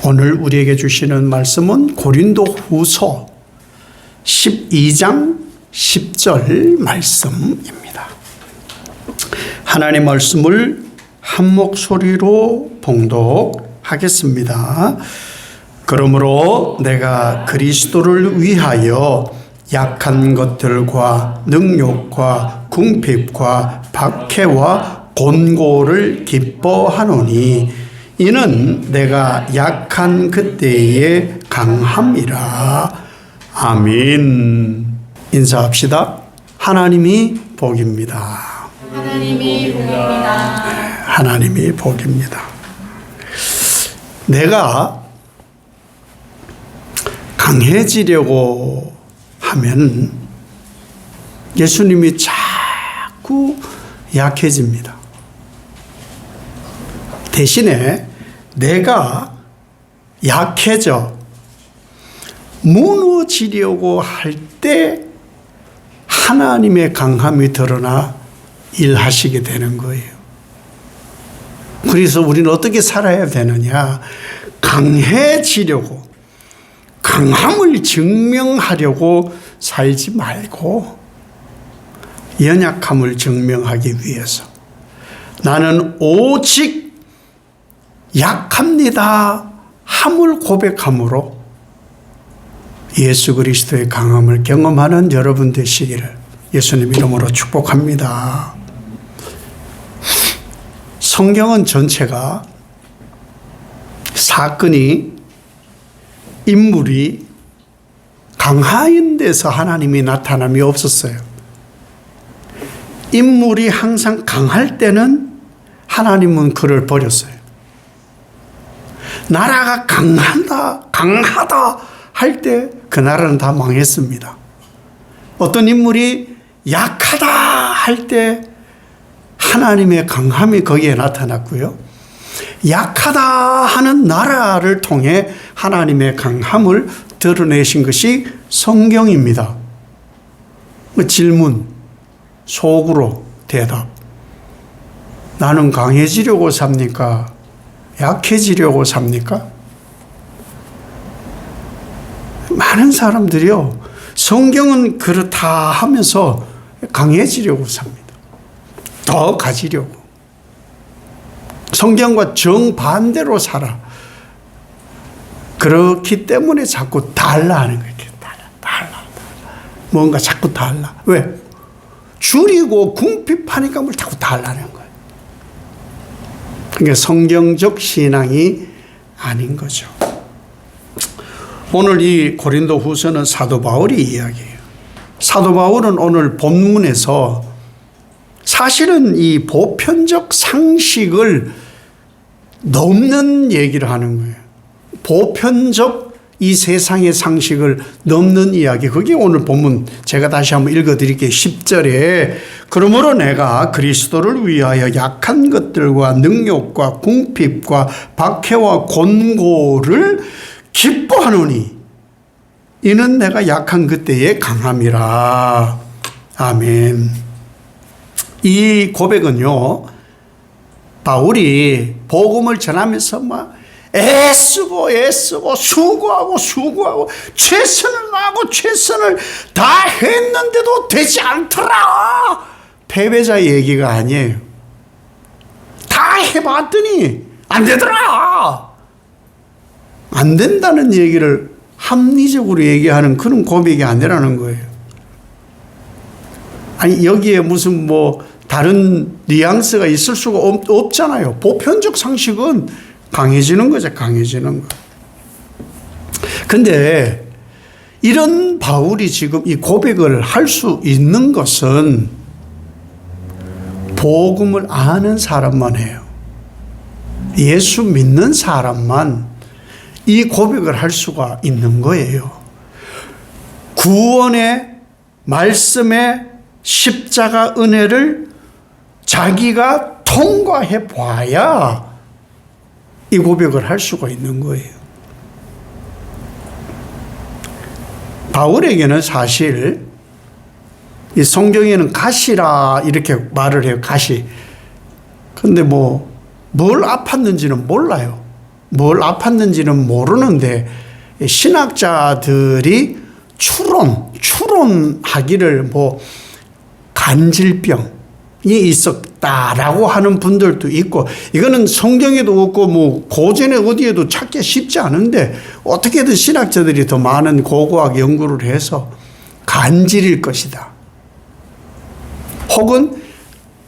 오늘 우리에게 주시는 말씀은 고린도후서 12장 10절 말씀입니다. 하나님 말씀을 한 목소리로 봉독하겠습니다. 그러므로 내가 그리스도를 위하여 약한 것들과 능욕과 궁핍과 박해와 곤고를 기뻐하노니 이는 내가 약한 그때의 강함이라. 아멘. 인사합시다. 하나님이 복입니다. 하나님이 복입니다. 하나님이 복입니다. 내가 강해지려고 하면 예수님이 자꾸 약해집니다. 대신에 내가 약해져 무너지려고 할 때 하나님의 강함이 드러나 일하시게 되는 거예요. 그래서 우리는 어떻게 살아야 되느냐? 강해지려고, 강함을 증명하려고 살지 말고 연약함을 증명하기 위해서 나는 오직 약합니다 함을 고백함으로 예수 그리스도의 강함을 경험하는 여러분 되시기를 예수님 이름으로 축복합니다. 성경은 전체가 사건이, 인물이 강한 데서 하나님이 나타남이 없었어요. 인물이 항상 강할 때는 하나님은 그를 버렸어요. 나라가 강하다 할 때 그 나라는 다 망했습니다. 어떤 인물이 약하다 할 때 하나님의 강함이 거기에 나타났고요. 약하다 하는 나라를 통해 하나님의 강함을 드러내신 것이 성경입니다. 질문, 속으로 대답. 나는 강해지려고 삽니까? 약해지려고 삽니까? 많은 사람들이요, 성경은 그렇다 하면서 강해지려고 삽니다. 더 가지려고. 성경과 정반대로 살아. 그렇기 때문에 자꾸 달라 하는 거예요. 달라. 뭔가 자꾸 달라. 왜? 줄이고 궁핍하니까 뭘 자꾸 달라는 거예요. 그러니까 성경적 신앙이 아닌 거죠. 오늘 이 고린도 후서는 사도 바울이 이야기해요. 사도 바울은 오늘 본문에서 사실은 이 보편적 상식을 넘는 얘기를 하는 거예요. 보편적 이 세상의 상식을 넘는 이야기. 그게 오늘 본문 제가 다시 한번 읽어드릴게요. 10절에 그러므로 내가 그리스도를 위하여 약한 것들과 능욕과 궁핍과 박해와 곤고를 기뻐하노니 이는 내가 약한 그때의 강함이라. 아멘. 이 고백은요, 바울이 복음을 전하면서 막 애쓰고 수고하고 최선을 다하고 최선을 다 했는데도 되지 않더라. 패배자의 얘기가 아니에요. 다 해봤더니 안 되더라. 안 된다는 얘기를 합리적으로 얘기하는 그런 고백이 아니라는 거예요. 아니, 여기에 무슨 뭐 다른 뉘앙스가 있을 수가 없잖아요. 보편적 상식은 강해지는 거죠. 강해지는 거. 근데 이런 바울이 지금 이 고백을 할 수 있는 것은 복음을 아는 사람만 해요. 예수 믿는 사람만 이 고백을 할 수가 있는 거예요. 구원의 말씀의 십자가 은혜를 자기가 통과해 봐야 이 고백을 할 수가 있는 거예요. 바울에게는 사실 이 성경에는 가시라 이렇게 말을 해요. 가시. 근데 뭘 아팠는지는 몰라요. 뭘 아팠는지는 모르는데 신학자들이 추론하기를 뭐 간질병이 있었다라고 하는 분들도 있고, 이거는 성경에도 없고 뭐 고전에 어디에도 찾기 쉽지 않은데 어떻게든 신학자들이 더 많은 고고학 연구를 해서 간질일 것이다, 혹은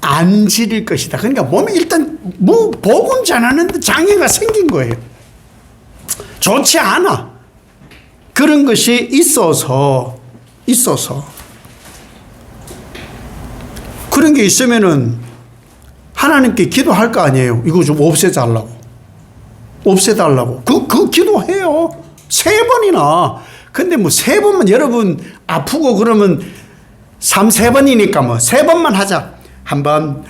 안 질일 것이다. 그러니까 몸이 일단 뭐 복음 전하는데 장애가 생긴 거예요. 좋지 않아. 그런 것이 있어서 그런 게 있으면은 하나님께 기도할 거 아니에요. 이거 좀 없애달라고. 그 기도해요. 3번이나. 근데 뭐 3번만, 여러분 아프고 그러면 3번이니까 뭐 3번만 하자. 1번,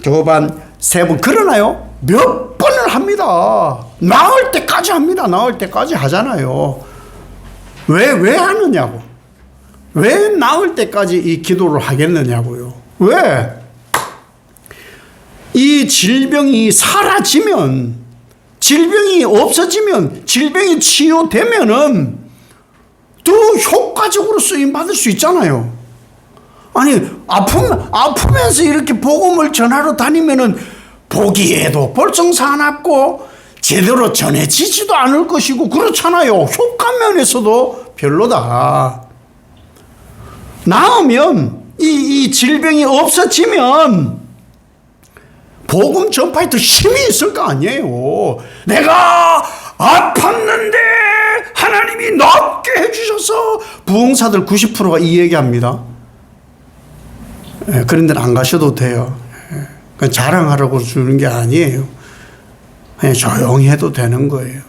2번, 3번. 그러나요? 몇 번을 합니다. 나을 때까지 합니다. 나을 때까지 하잖아요. 왜 하느냐고. 왜 나을 때까지 이 기도를 하겠느냐고요. 왜? 이 질병이 사라지면, 질병이 없어지면, 질병이 치유되면은 더 효과적으로 쓰임받을 수 있잖아요. 아니, 아프면서 이렇게 복음을 전하러 다니면은 보기에도 볼성사납고 제대로 전해지지도 않을 것이고 그렇잖아요. 효과 면에서도 별로다. 나으면, 이 질병이 없어지면 복음 전파에 더 힘이 있을 거 아니에요. 내가 아팠는데 하나님이 낫게 해주셔서, 부흥사들 90%가 이 얘기합니다. 그런 데는 안 가셔도 돼요. 그건 자랑하라고 주는 게 아니에요. 그냥 조용히 해도 되는 거예요.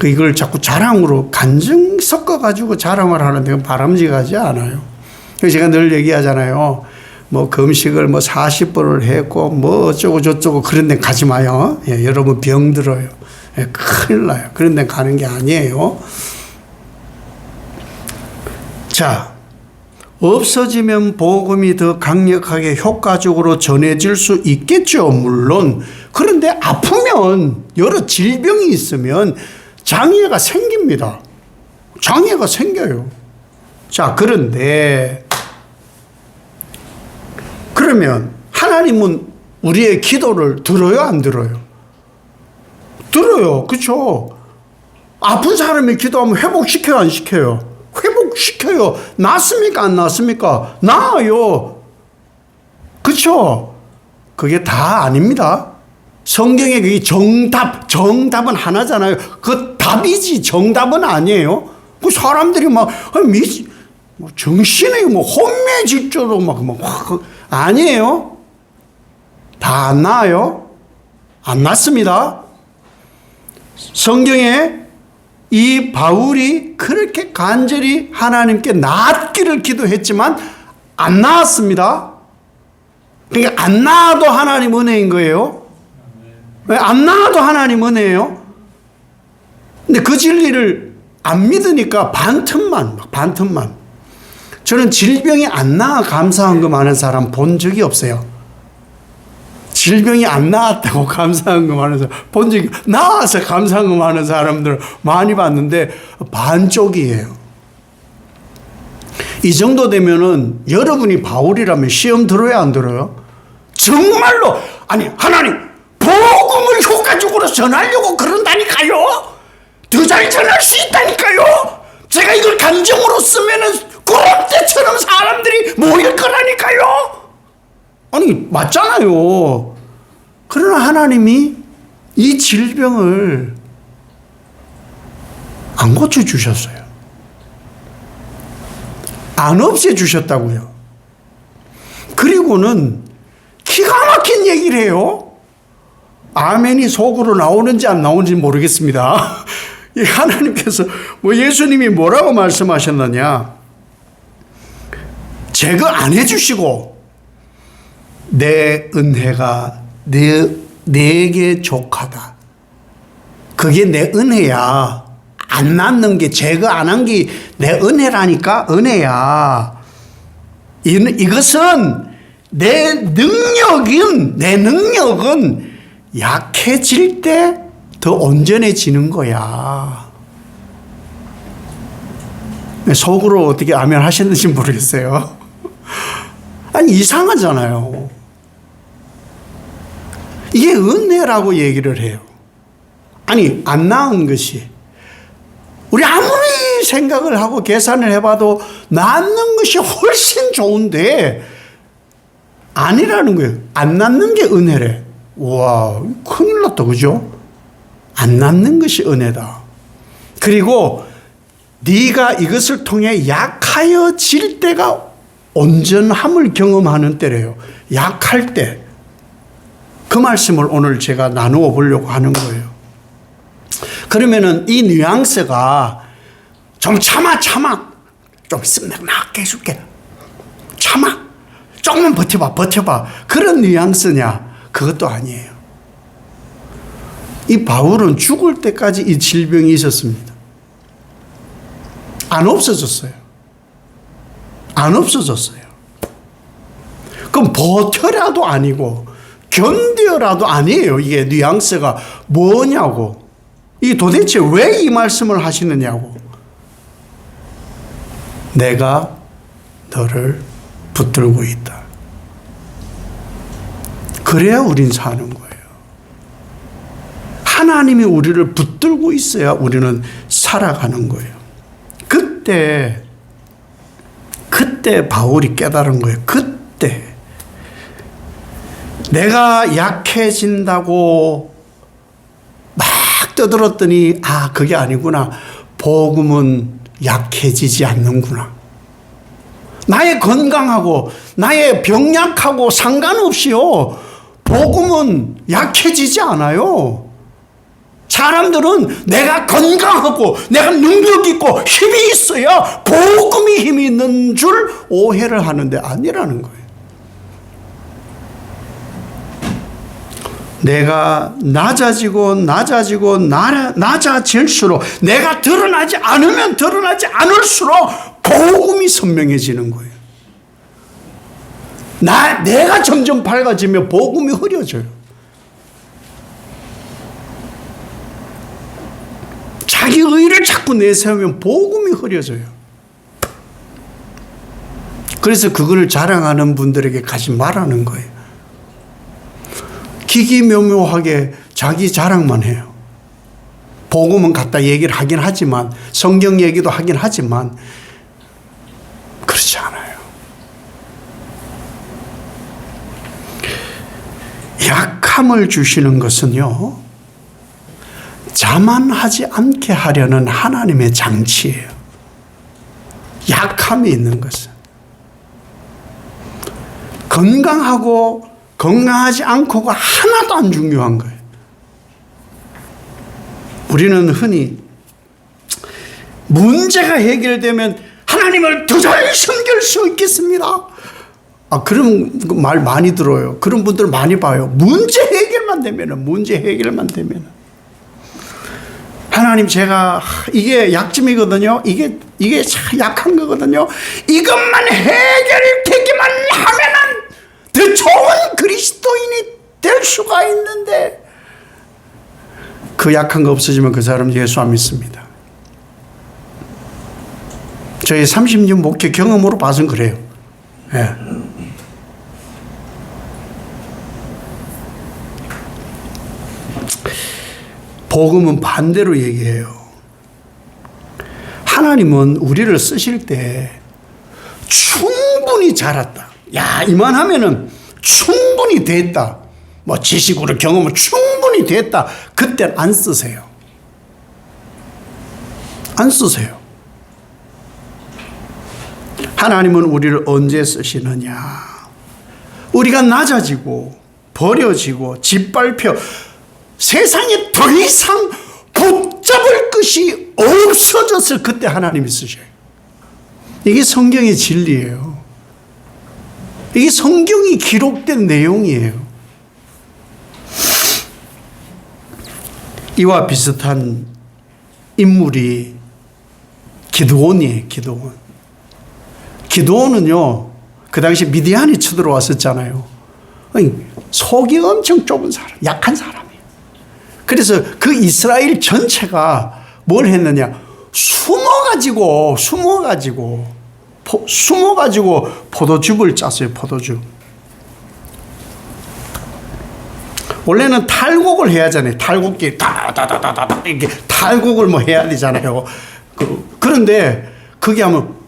이걸 자꾸 자랑으로 간증 섞어가지고 자랑을 하는데 그건 바람직하지 않아요. 그래서 제가 늘 얘기하잖아요. 뭐 금식을 뭐 40번을 했고 뭐 어쩌고 저쩌고 그런 데 가지 마요. 여러분 병들어요. 큰일 나요. 그런 데 가는 게 아니에요. 자, 없어지면 복음이 더 강력하게 효과적으로 전해질 수 있겠죠, 물론. 그런데 아프면, 여러 질병이 있으면 장애가 생깁니다. 장애가 생겨요. 자, 그런데 그러면 하나님은 우리의 기도를 들어요, 안 들어요? 들어요. 그렇죠? 아픈 사람이 기도하면 회복시켜요, 안 시켜요? 회복시켜요. 낫습니까? 안 낫습니까? 나아요. 그렇죠? 그게 다 아닙니다. 성경에 그게 정답은 하나잖아요. 그 답이지 정답은 아니에요. 그 사람들이 막 정신이 혼미해질지도 아니에요. 다 안 나아요. 안 낫습니다. 성경에 이 바울이 그렇게 간절히 하나님께 낫기를 기도했지만 안 나았습니다. 그러니까 안 나아도 하나님 은혜인 거예요. 왜 안 나아도 하나님 은혜예요? 근데 그 진리를 안 믿으니까 반틈만. 저는 질병이 안 나아 감사한금 하는 사람 본 적이 없어요. 질병이 안 나았다고 감사한금 하는 사람 본 적이, 나아서 감사한금 하는 사람들 많이 봤는데 반쪽이에요. 이 정도 되면은 여러분이 바울이라면 시험 들어야 안 들어요? 정말로, 아니 하나님 복음을 효과적으로 전하려고 그런다니까요. 더 잘 전할 수 있다니까요. 제가 이걸 감정으로 쓰면은 구름대처럼 사람들이 모일 거라니까요. 아니 맞잖아요. 그러나 하나님이 이 질병을 안 고쳐주셨어요. 안 없애주셨다고요. 그리고는 기가 막힌 얘기를 해요. 아멘이 속으로 나오는지 안 나오는지 모르겠습니다. 하나님께서 예수님이 뭐라고 말씀하셨느냐, 제거 안 해주시고 내 은혜가 내게 족하다. 그게 내 은혜야. 안 낳는 게, 제거 안 한 게 내 은혜라니까. 은혜야. 이것은 내 능력은 약해질 때 더 온전해지는 거야. 속으로 어떻게 아멘 하셨는지 모르겠어요. 아니, 이상하잖아요. 이게 은혜라고 얘기를 해요. 아니, 안 낳은 것이. 우리 아무리 생각을 하고 계산을 해봐도 낳는 것이 훨씬 좋은데 아니라는 거예요. 안 낳는 게 은혜래. 와, 큰일 났다, 그죠? 안 낳는 것이 은혜다. 그리고 네가 이것을 통해 약하여질 때가 온전함을 경험하는 때래요. 약할 때. 그 말씀을 오늘 제가 나누어 보려고 하는 거예요. 그러면은 이 뉘앙스가 좀 참아. 좀 있으면 내가 낫게 해줄게. 참아. 조금만 버텨봐. 그런 뉘앙스냐? 그것도 아니에요. 이 바울은 죽을 때까지 이 질병이 있었습니다. 안 없어졌어요. 그럼 버텨라도 아니고 견뎌라도 아니에요. 이게 뉘앙스가 뭐냐고. 이 도대체 왜 이 말씀을 하시느냐고. 내가 너를 붙들고 있다. 그래야 우린 사는 거예요. 하나님이 우리를 붙들고 있어야 우리는 살아가는 거예요. 그때 바울이 깨달은 거예요. 그때 내가 약해진다고 막 떠들었더니 그게 아니구나. 복음은 약해지지 않는구나. 나의 건강하고 나의 병약하고 상관없이요. 복음은 약해지지 않아요. 사람들은 내가 건강하고 내가 능력 있고 힘이 있어야 복음이 힘이 있는 줄 오해를 하는데 아니라는 거예요. 내가 낮아질수록 내가 드러나지 않으면 드러나지 않을수록 복음이 선명해지는 거예요. 내가 점점 밝아지면 복음이 흐려져요. 자기 의를 자꾸 내세우면 복음이 흐려져요. 그래서 그걸 자랑하는 분들에게 가지 말라는 거예요. 기기묘묘하게 자기 자랑만 해요. 복음은 갖다 얘기를 하긴 하지만, 성경 얘기도 하긴 하지만 그렇지 않아요. 약함을 주시는 것은요, 자만하지 않게 하려는 하나님의 장치예요. 약함이 있는 것은. 건강하지 않고가 하나도 안 중요한 거예요. 우리는 흔히 문제가 해결되면 하나님을 더 잘 섬길 수 있겠습니다. 그런 말 많이 들어요. 그런 분들 많이 봐요. 문제 해결만 되면은. 하나님, 제가 이게 약점이거든요. 이게 참 약한 거거든요. 이것만 해결되기만 하면은 더 좋은 그리스도인이 될 수가 있는데, 그 약한 거 없어지면 그 사람 예수 안 믿습니다. 저희 30년 목회 경험으로 봐서는 그래요. 예. 복음은 반대로 얘기해요. 하나님은 우리를 쓰실 때 충분히 자랐다. 이만하면은 충분히 됐다. 지식으로 경험은 충분히 됐다. 그땐 안 쓰세요. 하나님은 우리를 언제 쓰시느냐? 우리가 낮아지고 버려지고 짓밟혀 세상에 더 이상 붙잡을 것이 없어졌을 그때 하나님이 쓰셔요. 이게 성경의 진리예요. 이게 성경이 기록된 내용이에요. 이와 비슷한 인물이 기드온이에요. 기드온은요, 그 당시 미디안이 쳐들어왔었잖아요. 속이 엄청 좁은 사람, 약한 사람이에요. 그래서 그 이스라엘 전체가 뭘 했느냐? 숨어가지고 포도즙을 짰어요. 포도즙. 원래는 탈곡을 해야 하잖아요. 탈곡기 다다다다다 이렇게 탈곡을 뭐 해야 되잖아요. 그런데 그게 하면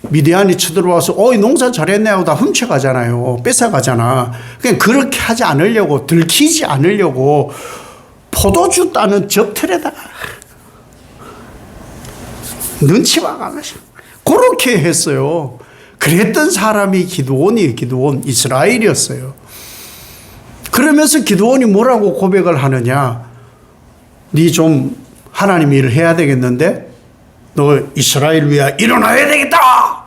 미디안이 쳐들어와서 농사 잘했네 하고 다 훔쳐가잖아요. 뺏어가잖아. 그냥 그렇게 하지 않으려고, 들키지 않으려고 포도주 따는 접틀에다가 눈치 봐가면서 그렇게 했어요. 그랬던 사람이 기드온 이스라엘이었어요. 그러면서 기드온이 뭐라고 고백을 하느냐? 니 좀 하나님 일을 해야 되겠는데 너 이스라엘 위하여 일어나야 되겠다.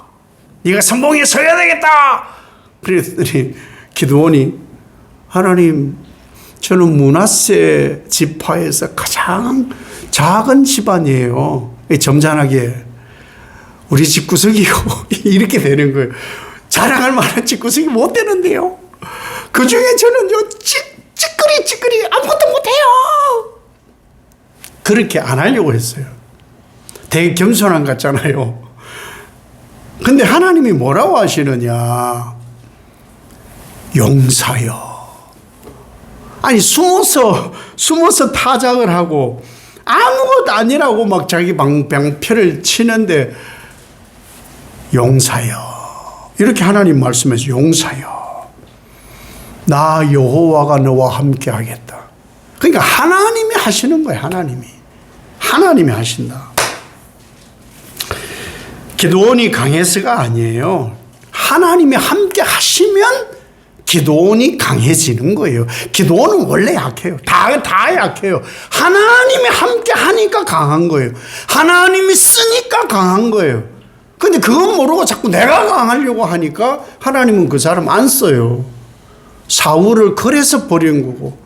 네가 선봉에 서야 되겠다. 그랬더니 기드온이 하나님 저는 므낫세 지파에서 가장 작은 집안이에요. 점잖하게 우리 집구석이고 이렇게 되는 거예요. 자랑할 만한 집구석이 못 되는데요. 그 중에 저는요 찌끄리 아무것도 못해요. 그렇게 안 하려고 했어요. 되게 겸손한 것 같잖아요. 근데 하나님이 뭐라고 하시느냐? 용사여. 아니 숨어서 타작을 하고 아무것도 아니라고 막 자기 방패를 치는데 용사여. 이렇게 하나님 말씀해서 용사여. 나 여호와가 너와 함께 하겠다. 그러니까 하나님이 하시는 거예요. 하나님이 하신다. 기드온이 강해서가 아니에요. 하나님이 함께 하시면 기드온이 강해지는 거예요. 기드온은 원래 약해요. 다 약해요. 하나님이 함께 하니까 강한 거예요. 하나님이 쓰니까 강한 거예요. 근데 그건 모르고 자꾸 내가 강하려고 하니까 하나님은 그 사람 안 써요. 사울을 그래서 버린 거고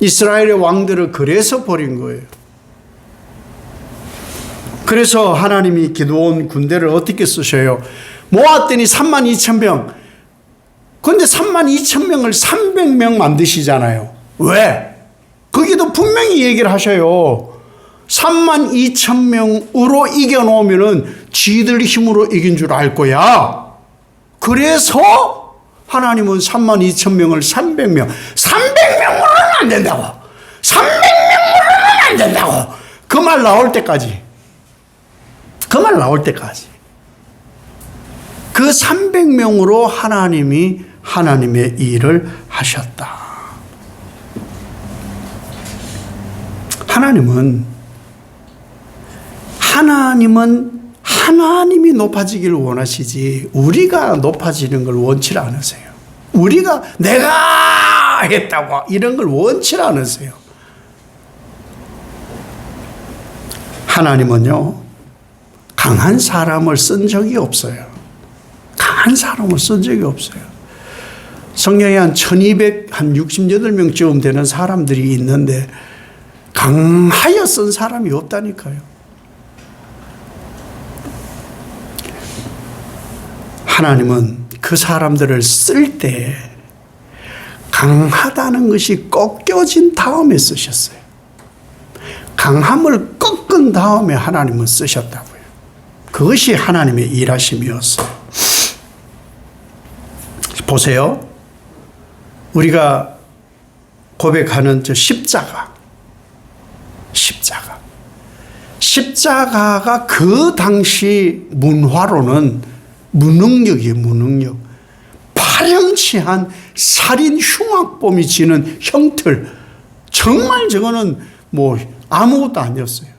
이스라엘의 왕들을 그래서 버린 거예요. 그래서 하나님이 기드온 군대를 어떻게 쓰셔요? 모았더니 32,000명. 그런데 32,000명을 300명 만드시잖아요. 왜? 거기도 분명히 얘기를 하셔요. 32,000명으로 이겨놓으면은 지들 힘으로 이긴 줄 알 거야. 그래서 하나님은 32,000명을 300명. 300명으로는 안 된다고. 300명으로는 안 된다고. 그 말 나올 때까지. 그 300명으로 하나님이 하나님의 일을 하셨다. 하나님은 하나님이 높아지기를 원하시지 우리가 높아지는 걸 원치 않으세요. 우리가 내가 했다고 이런 걸 원치 않으세요. 하나님은요 강한 사람을 쓴 적이 없어요. 강한 사람을 쓴 적이 없어요. 성경에 한 1268명 되는 사람들이 있는데 강하여 쓴 사람이 없다니까요. 하나님은 그 사람들을 쓸 때 강하다는 것이 꺾여진 다음에 쓰셨어요. 강함을 꺾은 다음에 하나님은 쓰셨다고요. 그것이 하나님의 일하심이었어요. 보세요. 우리가 고백하는 저 십자가가 그 당시 문화로는 무능력이에요. 무능력. 파렴치한 살인 흉악범이 지는 형틀. 정말 저거는 뭐 아무것도 아니었어요.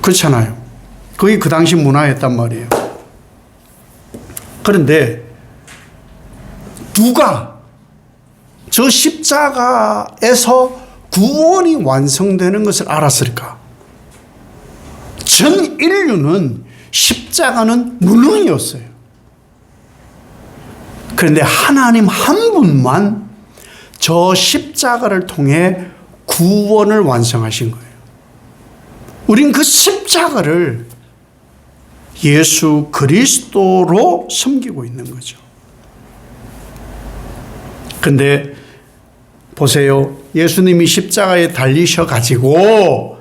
그렇잖아요. 그게 그 당시 문화였단 말이에요. 그런데 누가 저 십자가에서 구원이 완성되는 것을 알았을까? 전 인류는 십자가는 무능이었어요. 그런데 하나님 한 분만 저 십자가를 통해 구원을 완성하신 거예요. 우린 그 십자가를 예수 그리스도로 섬기고 있는 거죠. 근데 보세요. 예수님이 십자가에 달리셔가지고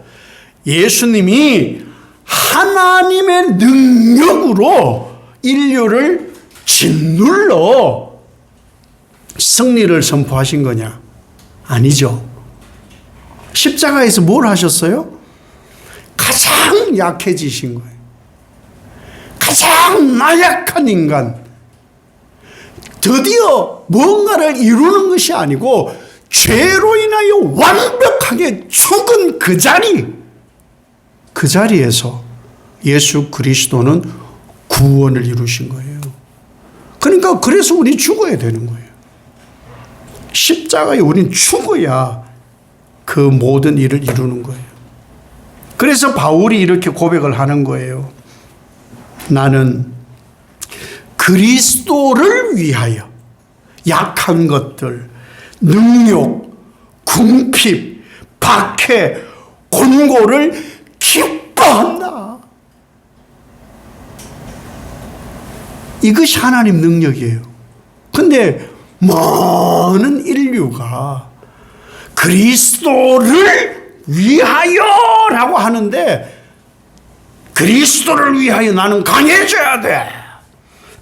예수님이 하나님의 능력으로 인류를 짓눌러 승리를 선포하신 거냐? 아니죠. 십자가에서 뭘 하셨어요? 가장 약해지신 거예요. 가장 나약한 인간. 드디어 뭔가를 이루는 것이 아니고 죄로 인하여 완벽하게 죽은 그 자리에서 예수 그리스도는 구원을 이루신 거예요. 그러니까 그래서 우리 죽어야 되는 거예요. 십자가에 우린 죽어야 그 모든 일을 이루는 거예요. 그래서 바울이 이렇게 고백을 하는 거예요. 나는 그리스도를 위하여 약한 것들, 능욕, 궁핍, 박해, 곤고를 기뻐한다. 이것이 하나님 능력이에요. 근데 많은 인류가 그리스도를 위하여라고 하는데 그리스도를 위하여 나는 강해져야 돼.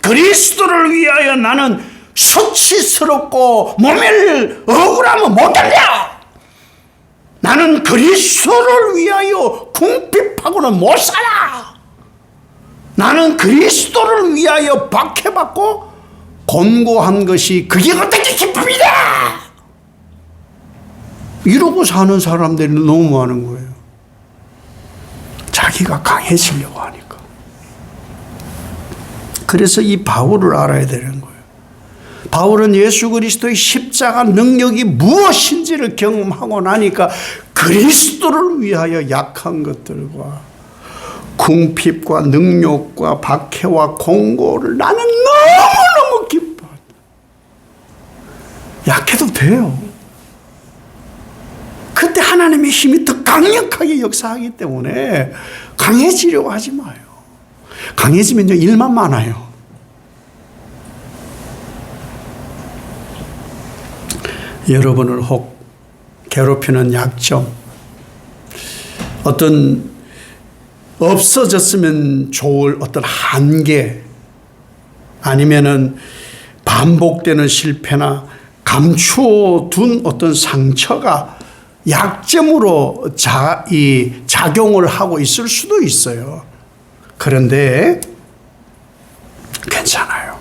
그리스도를 위하여 나는 수치스럽고 몸을 억울하면 못 달려. 나는 그리스도를 위하여 궁핍하고는 못 살아. 나는 그리스도를 위하여 박해받고 곤고한 것이 그게 어떻게 기쁨이다. 이러고 사는 사람들이 너무 많은 거예요. 자기가 강해지려고 하니까. 그래서 이 바울을 알아야 되는 거예요. 바울은 예수 그리스도의 십자가 능력이 무엇인지를 경험하고 나니까 그리스도를 위하여 약한 것들과 궁핍과 능욕과 박해와 공고를 나는 너무너무 기뻐한다. 약해도 돼요. 그때 하나님의 힘이 더 강력하게 역사하기 때문에 강해지려고 하지 마요. 강해지면요 일만 많아요. 여러분을 혹 괴롭히는 약점, 어떤 없어졌으면 좋을 어떤 한계, 아니면은 반복되는 실패나 감추어둔 어떤 상처가 약점으로 작용을 하고 있을 수도 있어요. 그런데 괜찮아요.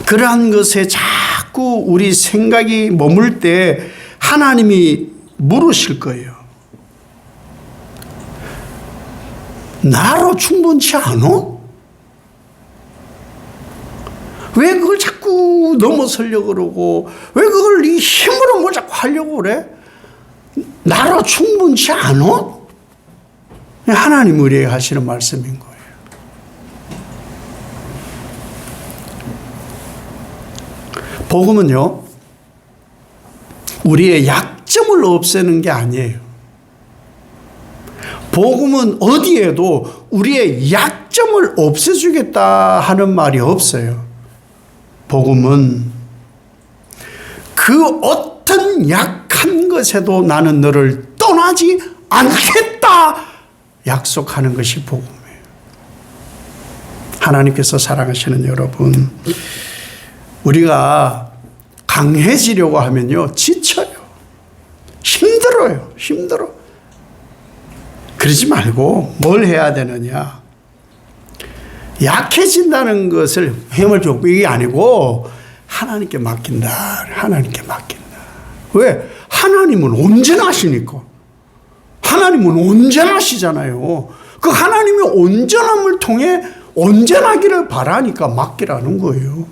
그러한 것에 자꾸 우리 생각이 머물 때 하나님이 물으실 거예요. 나로 충분치 않아? 왜 그걸 자꾸 넘어서려고 그러고 왜 그걸 네 힘으로 뭘 자꾸 하려고 그래? 나로 충분치 않아? 하나님 우리에게 하시는 말씀인 거예요. 복음은요, 우리의 약점을 없애는 게 아니에요. 복음은 어디에도 우리의 약점을 없애주겠다 하는 말이 없어요. 복음은 그 어떤 약한 것에도 나는 너를 떠나지 않겠다 약속하는 것이 복음이에요. 하나님께서 사랑하시는 여러분, 우리가 강해지려고 하면요 지쳐요. 힘들어. 그러지 말고 뭘 해야 되느냐. 약해진다는 것을 힘을 줬고 이게 아니고 하나님께 맡긴다. 하나님께 맡긴다. 왜? 하나님은 온전하시니까. 하나님은 온전하시잖아요. 그 하나님의 온전함을 통해 온전하기를 바라니까 맡기라는 거예요.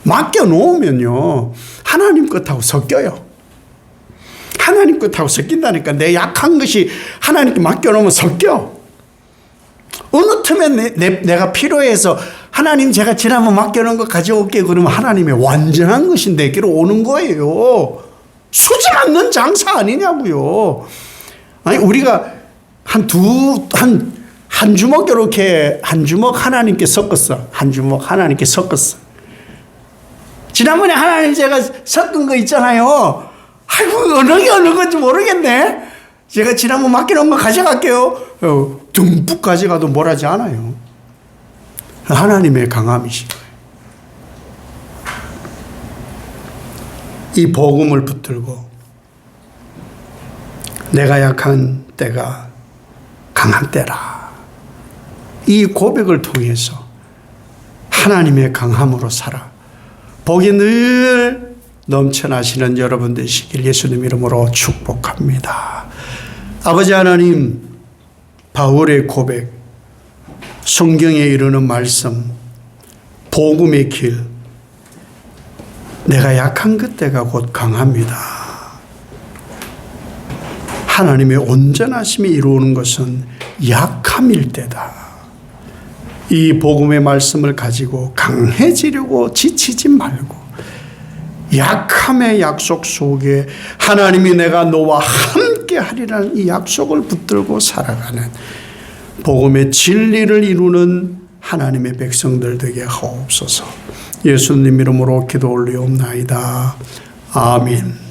맡겨놓으면요 하나님 것하고 섞여요. 하나님 것하고 섞인다니까. 내 약한 것이 하나님께 맡겨놓으면 섞여. 어느 틈에 내가 필요해서 하나님 제가 지난번 맡겨놓은 거 가져올게 그러면 하나님의 완전한 것이 내게로 오는 거예요. 수지 않는 장사 아니냐고요. 아니 우리가 한 주먹 이렇게 한 주먹 하나님께 섞었어. 한 주먹 하나님께 섞었어. 지난번에 하나님 제가 섞은 거 있잖아요. 아이고, 어느 건지 모르겠네. 제가 지난번 맡겨놓은 거 가져갈게요. 듬뿍 가져가도 뭐라지 않아요. 하나님의 강함이신 거예요. 이 복음을 붙들고 내가 약한 때가 강한 때라. 이 고백을 통해서 하나님의 강함으로 살아 복이 늘 넘쳐나시는 여러분 되시길 예수님 이름으로 축복합니다. 아버지 하나님, 바울의 고백, 성경에 이르는 말씀, 복음의 길, 내가 약한 그때가 곧 강합니다. 하나님의 온전하심이 이루어오는 것은 약함일 때다. 이 복음의 말씀을 가지고 강해지려고 지치지 말고 약함의 약속 속에 하나님이 내가 너와 함께 하리라는 이 약속을 붙들고 살아가는 복음의 진리를 이루는 하나님의 백성들 되게 하옵소서. 예수님 이름으로 기도 올리옵나이다. 아멘.